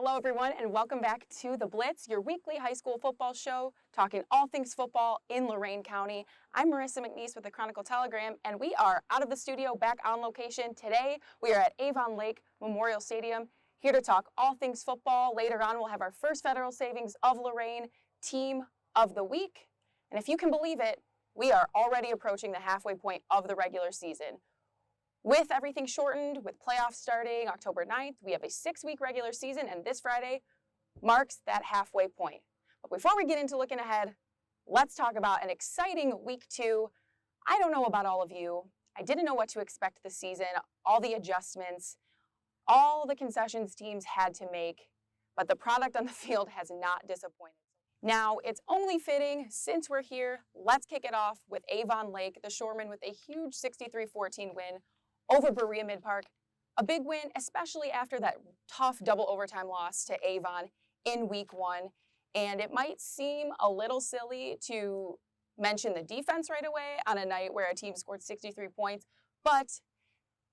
Hello, everyone, and welcome back to The Blitz, your weekly high school football show, talking all things football in Lorain County. I'm Marissa McNeese with the Chronicle Telegram, and we are out of the studio, back on location. Today, we are at Avon Lake Memorial Stadium, here to talk all things football. Later on, we'll have our first Federal Savings of Lorain Team of the Week. And if you can believe it, we are already approaching the halfway point of the regular season. With everything shortened, with playoffs starting October 9th, we have a 6-week regular season, and this Friday marks that halfway point. But before we get into looking ahead, let's talk about an exciting week 2. I don't know about all of you. I didn't know what to expect this season, all the adjustments, all the concessions teams had to make, but the product on the field has not disappointed. Now, it's only fitting, since we're here, let's kick it off with Avon Lake, the Shoremen, with a huge 63-14 win over Berea Mid-Park. A big win, especially after that tough double overtime loss to Avon in week 1. And it might seem a little silly to mention the defense right away on a night where a team scored 63 points, but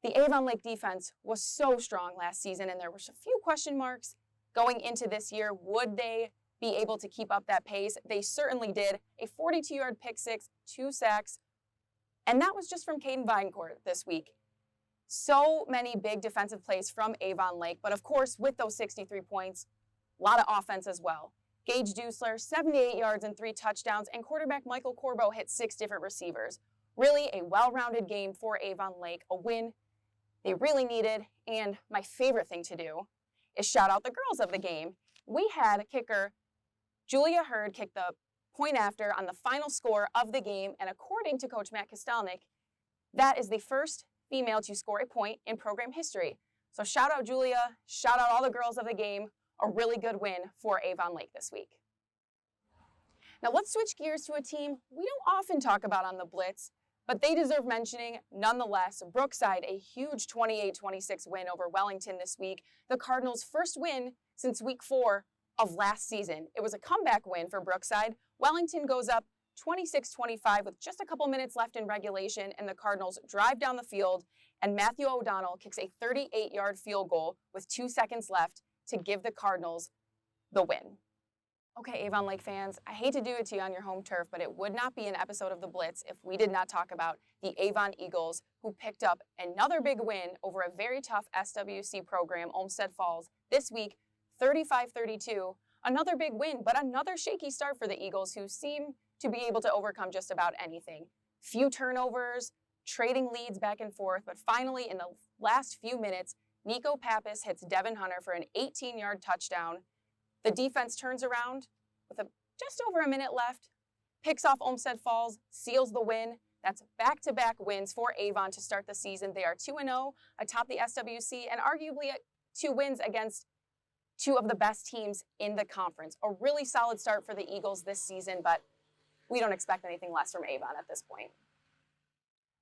the Avon Lake defense was so strong last season, and there were a few question marks going into this year. Would they be able to keep up that pace? They certainly did. A 42-yard pick six, 2 sacks, and that was just from Caden Vinecourt this week. So many big defensive plays from Avon Lake, but of course, with those 63 points, a lot of offense as well. Gage Dusler, 78 yards and 3 touchdowns, and quarterback Michael Corbo hit 6 different receivers. Really a well-rounded game for Avon Lake, a win they really needed, and my favorite thing to do is shout out the girls of the game. We had kicker Julia Hurd kick the point after on the final score of the game, and according to Coach Matt Kostelnik, that is the first female to score a point in program history. So shout out Julia, shout out all the girls of the game, a really good win for Avon Lake this week. Now let's switch gears to a team we don't often talk about on the Blitz, but they deserve mentioning nonetheless. Brookside, a huge 28-26 win over Wellington this week, the Cardinals' first win since week 4 of last season. It was a comeback win for Brookside. Wellington goes up 26-25 with just a couple minutes left in regulation, and the Cardinals drive down the field, and Matthew O'Donnell kicks a 38-yard field goal with 2 seconds left to give the Cardinals the win. Okay, Avon Lake fans, I hate to do it to you on your home turf, but it would not be an episode of The Blitz if we did not talk about the Avon Eagles, who picked up another big win over a very tough SWC program, Olmsted Falls, this week, 35-32. Another big win, but another shaky start for the Eagles, who seem to be able to overcome just about anything. Few turnovers, trading leads back and forth, but finally in the last few minutes, Nico Pappas hits Devin Hunter for an 18-yard touchdown. The defense turns around with just over a minute left, picks off Olmsted Falls, seals the win. That's back-to-back wins for Avon to start the season. They are 2-0 atop the SWC, and arguably 2 wins against 2 of the best teams in the conference. A really solid start for the Eagles this season, but we don't expect anything less from Avon at this point.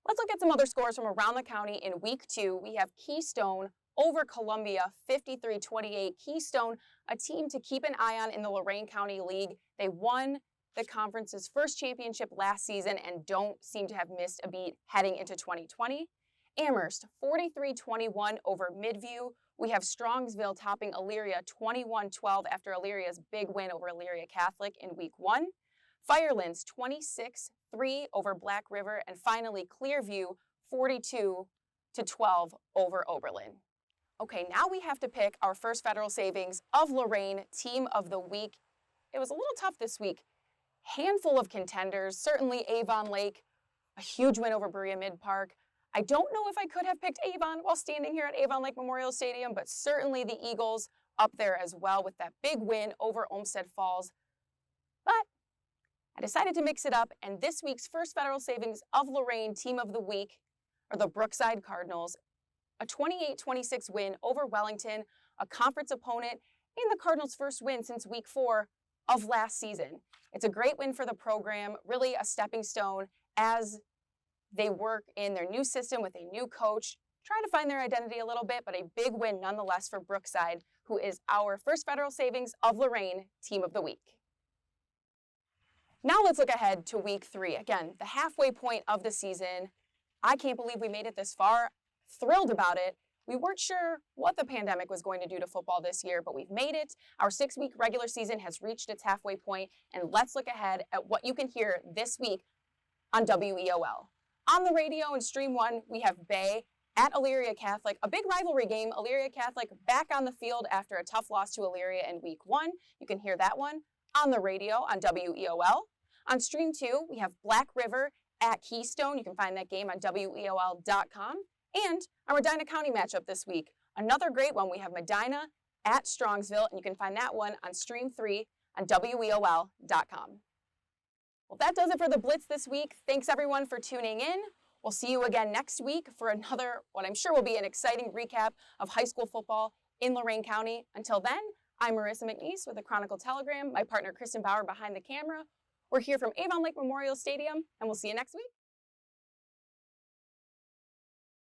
Let's look at some other scores from around the county in week 2. We have Keystone over Columbia, 53-28. Keystone, a team to keep an eye on in the Lorain County League. They won the conference's first championship last season and don't seem to have missed a beat heading into 2020. Amherst, 43-21 over Midview. We have Strongsville topping Elyria 21-12 after Elyria's big win over Elyria Catholic in week 1. Firelands 26-3 over Black River, and finally Clearview 42-12 over Oberlin. Okay, now we have to pick our first Federal Savings of Lorain Team of the Week. It was a little tough this week. Handful of contenders, certainly Avon Lake, a huge win over Berea Mid-Park. I don't know if I could have picked Avon while standing here at Avon Lake Memorial Stadium, but certainly the Eagles up there as well with that big win over Olmsted Falls. But I decided to mix it up, and this week's first Federal Savings of Lorain Team of the Week are the Brookside Cardinals. A 28-26 win over Wellington, a conference opponent, and the Cardinals' first win since week 4 of last season. It's a great win for the program, really a stepping stone as they work in their new system with a new coach, trying to find their identity a little bit, but a big win nonetheless for Brookside, who is our first Federal Savings of Lorain Team of the Week. Now let's look ahead to week 3. Again, the halfway point of the season. I can't believe we made it this far. Thrilled about it. We weren't sure what the pandemic was going to do to football this year, but we've made it. Our 6-week regular season has reached its halfway point, and let's look ahead at what you can hear this week on WEOL. On the radio in Stream 1, we have Bay at Elyria Catholic, a big rivalry game. Elyria Catholic back on the field after a tough loss to Elyria in Week 1. You can hear that one on the radio on WEOL. On Stream 2, we have Black River at Keystone. You can find that game on WEOL.com. And our Medina County matchup this week, another great one. We have Medina at Strongsville, and you can find that one on Stream 3 on WEOL.com. Well, that does it for the Blitz this week. Thanks everyone for tuning in. We'll see you again next week for another, what I'm sure will be an exciting recap of high school football in Lorain County. Until then, I'm Marissa McNeese with the Chronicle Telegram, my partner Kristen Bauer behind the camera. We're here from Avon Lake Memorial Stadium, and we'll see you next week.